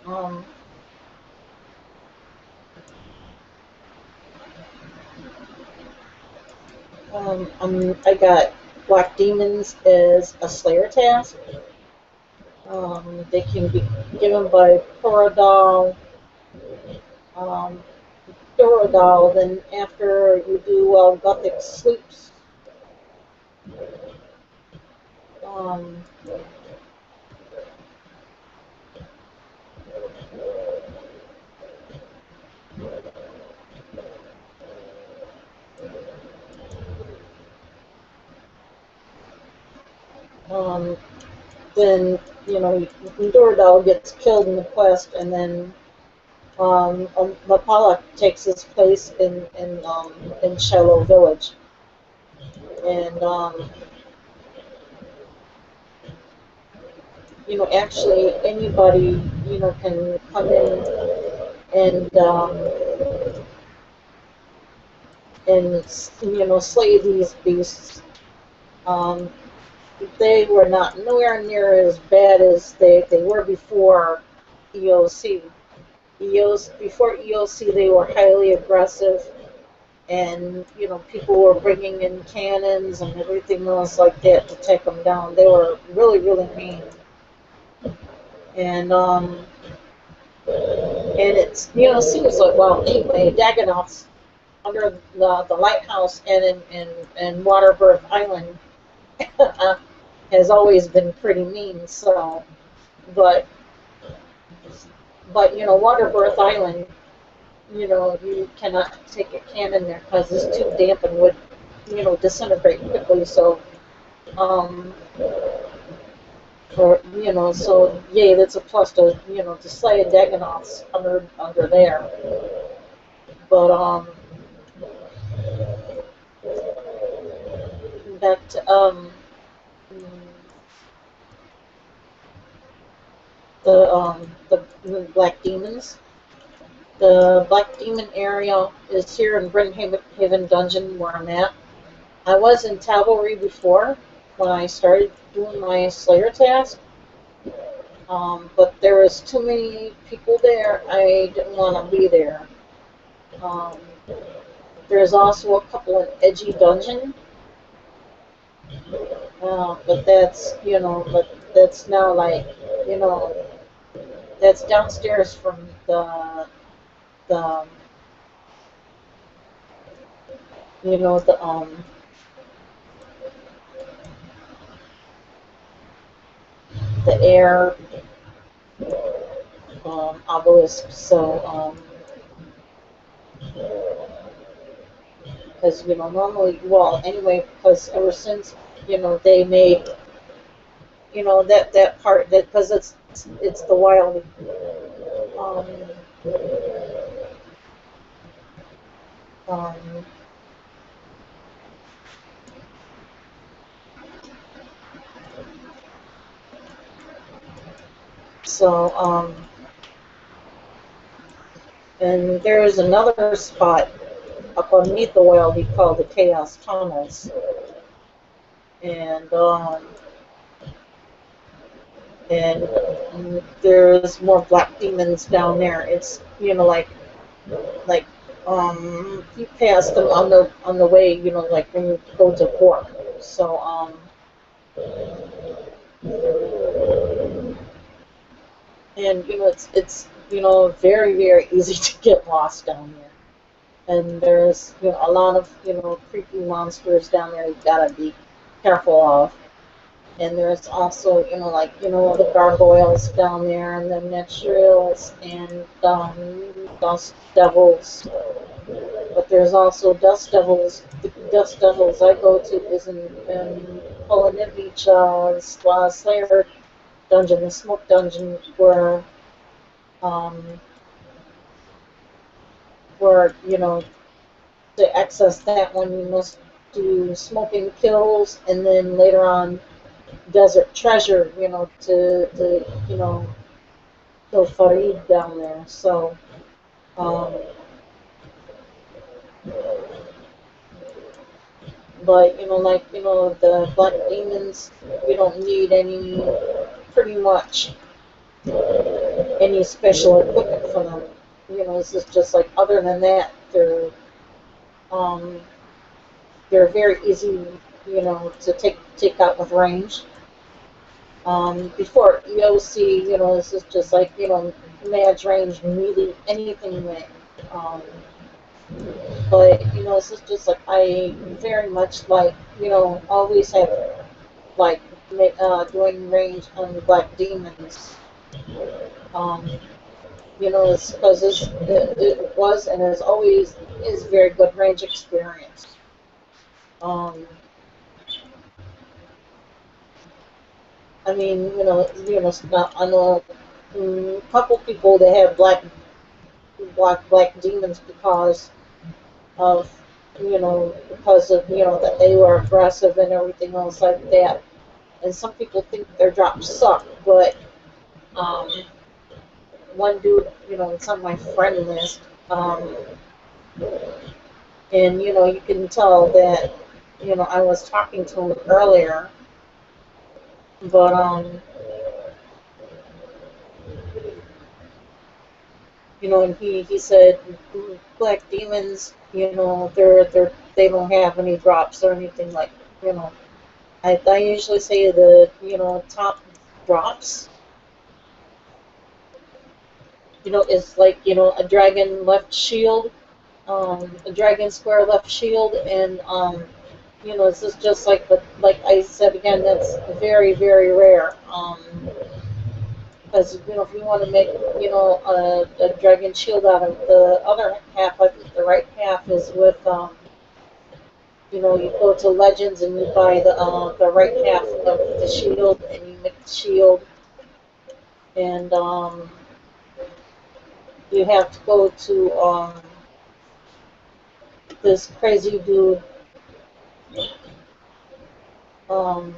Um, I got Black Demons as a Slayer task. They can be given by Toradol. Um, Toradol. Then after you do Gothic Sleeps, um, um, then Toradol gets killed in the quest, and then Mapala takes his place in Shiloh Village, and actually anybody can come in and slay these beasts. Um, they were not nowhere near as bad as they were before EOC. Before EOC, they were highly aggressive, and people were bringing in cannons and everything else like that to take them down. They were really really mean, and it's seems like, well, anyway, Dagonoth's under the lighthouse and in Waterbirth Island has always been pretty mean. So, but Waterbirth Island, you cannot take a cannon there because it's too damp and would disintegrate quickly. So, um, so yay, that's a plus to slay a Dagonoths under there. But that the Black Demons. The Black Demon area is here in Brimhaven Dungeon where I'm at. I was in Cavalry before when I started doing my Slayer task, but there was too many people there. I didn't want to be there. Um, there's also a couple in Edgy Dungeon, but that's now like you know that's downstairs from the you know the air obelisk. So because normally, well, anyway, because ever since they made that part, that because it's the wild. Um, um, so and there's another spot up underneath the Wildy called the Chaos Tunnels, and and there's more black demons down there. It's like you pass them on the way, like when you go to port. So and it's very very easy to get lost down there. And there's a lot of creepy monsters down there you gotta be careful of. And there's also like the gargoyles down there, and the Netrials, and dust devils. But there's also dust devils. The dust devils I go to is in Polonivich Slayer dungeon, the smoke dungeon, um, where to access that one you must do smoking kills, and then later on desert treasure, to kill Farid down there. So, um, but like the black demons, you don't need any, pretty much any special equipment for them. This is just like other than that, um, they're very easy, to take out with range. Before EOC, this is just like match range, melee, anything that. Um, but this is just like I very much like always have like doing range on Black Demons. Um, it's because it was and is always is very good range experience. Um, I mean, I know a couple people that have black demons of because of that they were aggressive and everything else like that. And some people think their drops suck, but um, one dude, it's on my friend list, and you can tell that I was talking to him earlier, but and he said black demons, they don't have any drops or anything like you know. I usually say the top drops, is like a dragon left shield, a dragon square left shield, and this is just like like I said again, that's very very rare. Because if you want to make a dragon shield out of the other half, I think the right half is with you go to Legends and you buy the right half of the shield and you make the shield, and you have to go to this crazy dude. Um,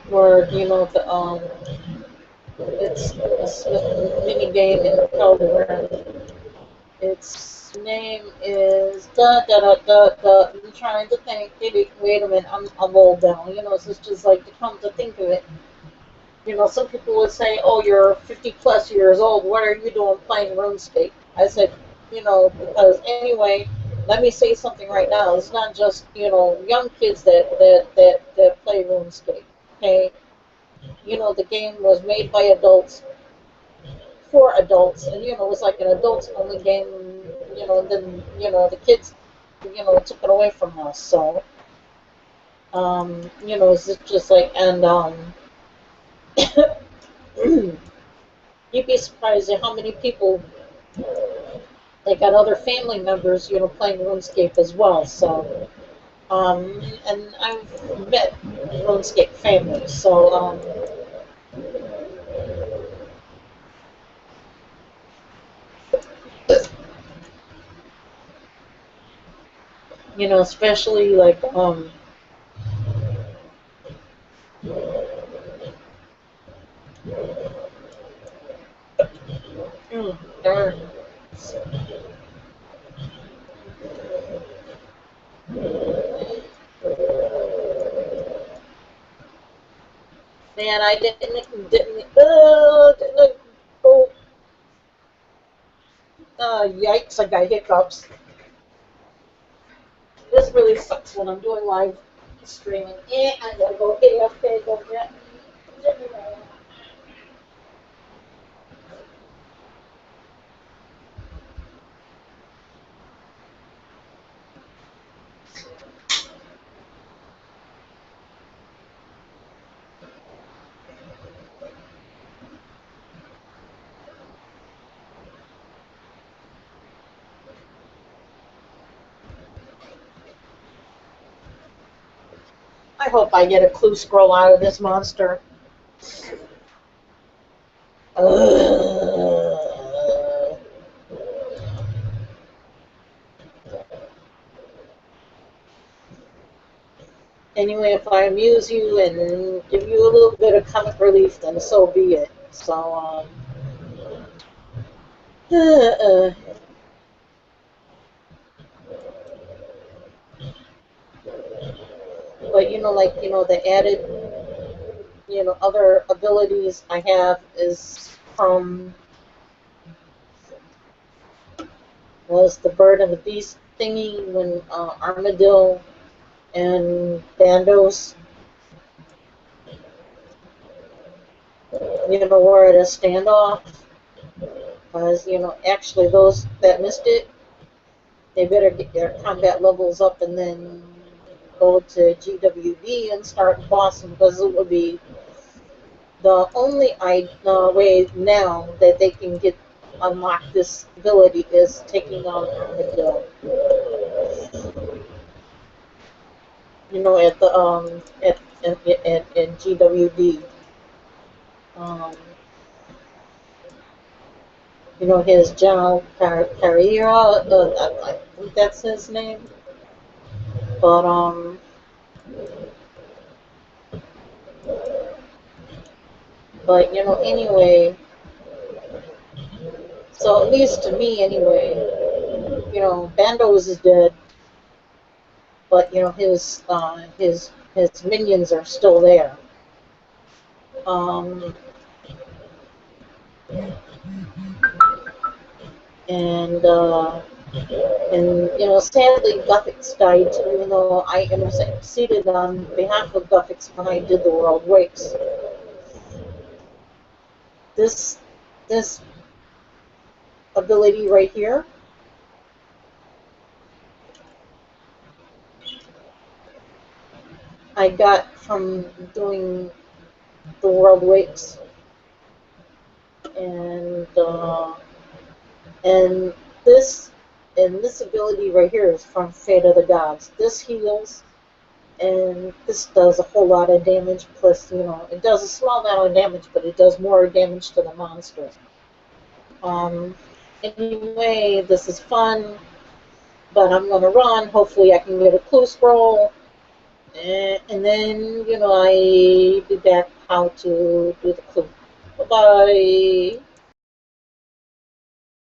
where it's a mini game in Calderon. Its name is da da da da da. I'm trying to think. Wait a minute. I'm old now. So it's just like to come to think of it. Some people would say, "Oh, you're 50 plus years old. What are you doing playing RuneScape?" I said, because anyway, let me say something right now. It's not just young kids that play RuneScape. Okay, the game was made by adults for adults, and it was like an adults only game. And then the kids, took it away from us. So, it's just like and you'd be surprised at how many people they got other family members, playing RuneScape as well. So, and I've met RuneScape families. So, especially like darn. Man, I didn't oh, yikes, I got hiccups. This really sucks when I'm doing live streaming. I gotta go AFK, go get I hope I get a clue scroll out of this monster. Anyway, if I amuse you and give you a little bit of comic relief, then so be it. So, uh, but like they added other abilities I have is from was the bird and the beast thingy when Armadillo and Bandos, were at a standoff. Because, actually those that missed it, they better get their combat levels up and then go to GWD and start bossing, because it would be the only way now that they can get unlock this ability is taking on Armadillo. At the at GWD. Um, his General Carrera, I think that's his name. But anyway. So at least to me, anyway, Bandos is dead, but his minions are still there. Um, and sadly, Guffix died too, even though I interceded on behalf of Guffix when I did the World Wakes. This ability right here, I got from doing the World Wakes, and and this ability right here is from Fate of the Gods. This heals, and this does a whole lot of damage. Plus, it does a small amount of damage, but it does more damage to the monster. Anyway, this is fun, but I'm gonna run. Hopefully, I can get a clue scroll, and then I be back how to do the clue. Bye bye.